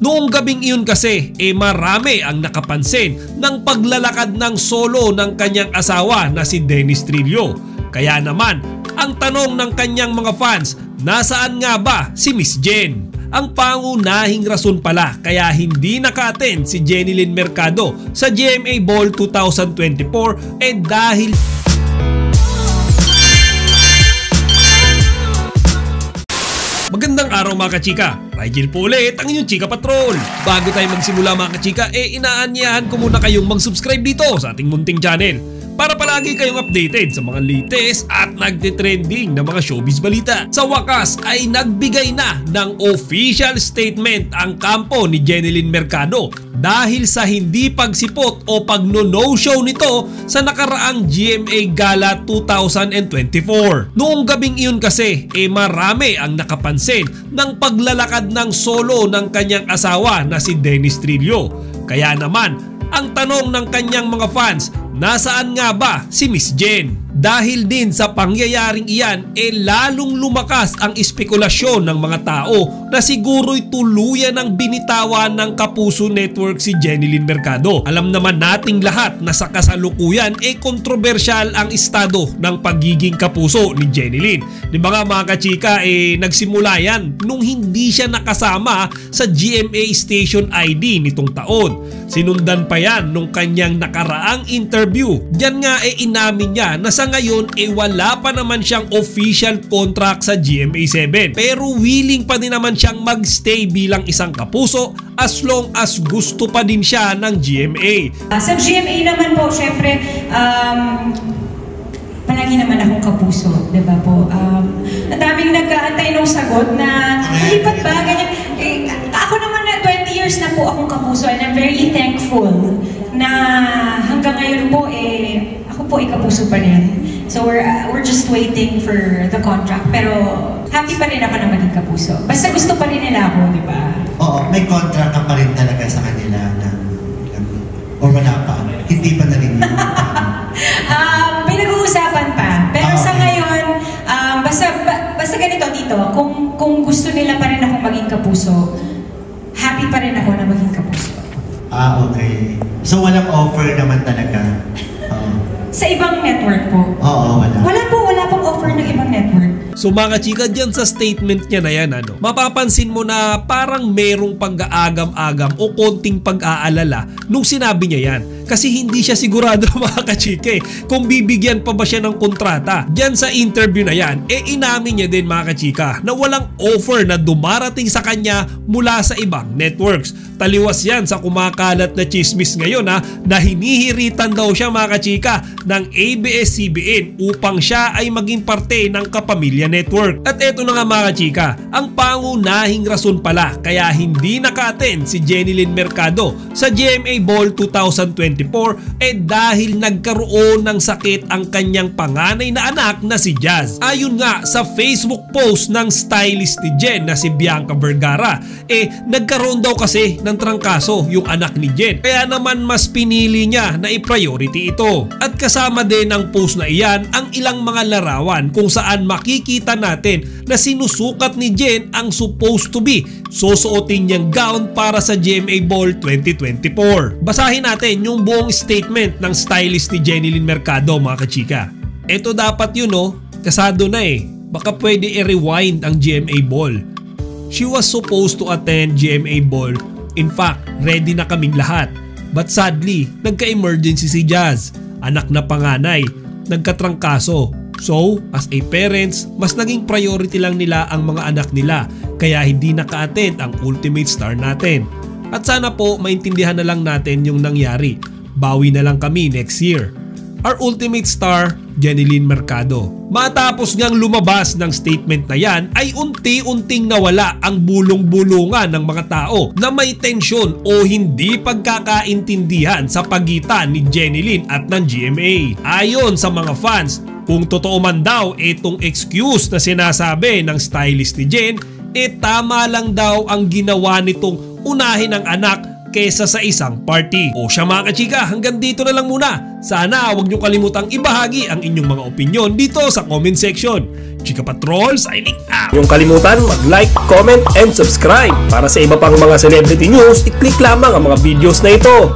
Noong gabing iyon kasi marami ang nakapansin ng paglalakad ng solo ng kanyang asawa na si Dennis Trillo. Kaya naman, ang tanong ng kanyang mga fans, nasaan nga ba si Miss Jen? Ang pangunahing rason pala kaya hindi naka-attend si Jenilyn Mercado sa GMA Ball 2024 dahil magandang araw mga kachika, Rigel po ulit ang inyong Chika Patrol. Bago tayo magsimula mga kachika, inaanyahan ko muna kayong mag-subscribe dito sa ating munting channel para palagi kayong updated sa mga latest at nagtitrending na mga showbiz balita. Sa wakas ay nagbigay na ng official statement ang kampo ni Jenilyn Mercado dahil sa hindi pagsipot o pagno-no show nito sa nakaraang GMA Gala 2024. Noong gabing iyon kasi marami ang nakapansin ng paglalakad ng solo ng kanyang asawa na si Dennis Trillo. Kaya naman, ang tanong ng kanyang mga fans, nasaan nga ba si Miss Jen? Dahil din sa pangyayaring iyan, lalong lumakas ang espekulasyon ng mga tao na siguro'y tuluyan ng binitawan ng Kapuso Network si Jenilyn Mercado. Alam naman nating lahat na sa kasalukuyan kontrobersyal ang estado ng pagiging kapuso ni Jenilyn. Di ba nga mga kachika, nagsimula yan nung hindi siya nakasama sa GMA Station ID nitong taon. Sinundan pa yan nung kanyang nakaraang interview. Diyan nga inamin niya na sa ngayon wala pa naman siyang official contract sa GMA7 pero willing pa din naman siyang magstay bilang isang kapuso as long as gusto pa din siya ng GMA. Sa GMA naman po, syempre palagi naman akong kapuso, diba po? Ang daming nag-aantay ng sagot na lipat ba, ganyan. Ako naman na 20 years na po akong kapuso and I'm very thankful na hanggang ngayon po ako po kapuso pa rin. So we're just waiting for the contract. Pero happy pa rin ako na maging kapuso. Basta gusto pa rin nila ako, di ba? Oo, may contract ka pa rin talaga sa kanila na or wala pa? Hindi pa narinig? Pinag-uusapan pa. Pero sa ngayon, basta ganito dito, kung gusto nila pa rin ako maging kapuso, happy pa rin ako na maging kapuso. Okay. So walang offer naman talaga? Sa ibang network po? Oo, wala. Wala pong offer ng ibang network. So mga chika, dyan sa statement niya na yan, mapapansin mo na parang merong pag-aagam-agam o konting pag-aalala nung sinabi niya yan. Kasi hindi siya sigurado mga kachika kung bibigyan pa ba siya ng kontrata. Diyan sa interview na yan, inamin niya din mga kachika na walang offer na dumarating sa kanya mula sa ibang networks. Taliwas yan sa kumakalat na chismis ngayon na hinihiritan daw siya mga kachika ng ABS-CBN upang siya ay maging parte ng Kapamilya Network. At eto na nga mga kachika, ang pangunahing rason pala kaya hindi naka-attend si Jenilyn Mercado sa GMA Ball 2024 dahil nagkaroon ng sakit ang kanyang panganay na anak na si Jazz. Ayon nga sa Facebook post ng stylist ni Jen na si Bianca Vergara, nagkaroon daw kasi ng trangkaso yung anak ni Jen. Kaya naman mas pinili niya na i-priority ito. At kasama din ng post na iyan ang ilang mga larawan kung saan makikita natin na sinusukat ni Jen ang supposed to be susuotin niyang gown para sa GMA Ball 2024. Basahin natin yung buong statement ng stylist ni Jenilyn Mercado mga kachika. Ito dapat yun kasado na baka pwede i-rewind ang GMA Ball. She was supposed to attend GMA Ball. In fact, ready na kaming lahat. But sadly, nagka-emergency si Jazz. Anak na panganay, nagkatrangkaso. So, as a parents, mas naging priority lang nila ang mga anak nila kaya hindi naka-attend ang ultimate star natin. At sana po maintindihan na lang natin yung nangyari. Bawi na lang kami next year. Our ultimate star, Jenilyn Mercado. Matapos ngang lumabas ng statement na yan ay unti-unting nawala ang bulong-bulungan ng mga tao na may tensyon o hindi pagkakaintindihan sa pagitan ni Jenilyn at ng GMA. Ayon sa mga fans, kung totoo man daw itong excuse na sinasabi ng stylist ni Jen, tama lang daw ang ginawa nitong unahin ang anak kesa sa isang party. O siya mga kachika, hanggang dito na lang muna. Sana huwag niyo kalimutang ibahagi ang inyong mga opinyon dito sa comment section. Chika Patrol, signing out! Yung kalimutan mag-like, comment, and subscribe. Para sa iba pang mga celebrity news, i-click lamang ang mga videos na ito.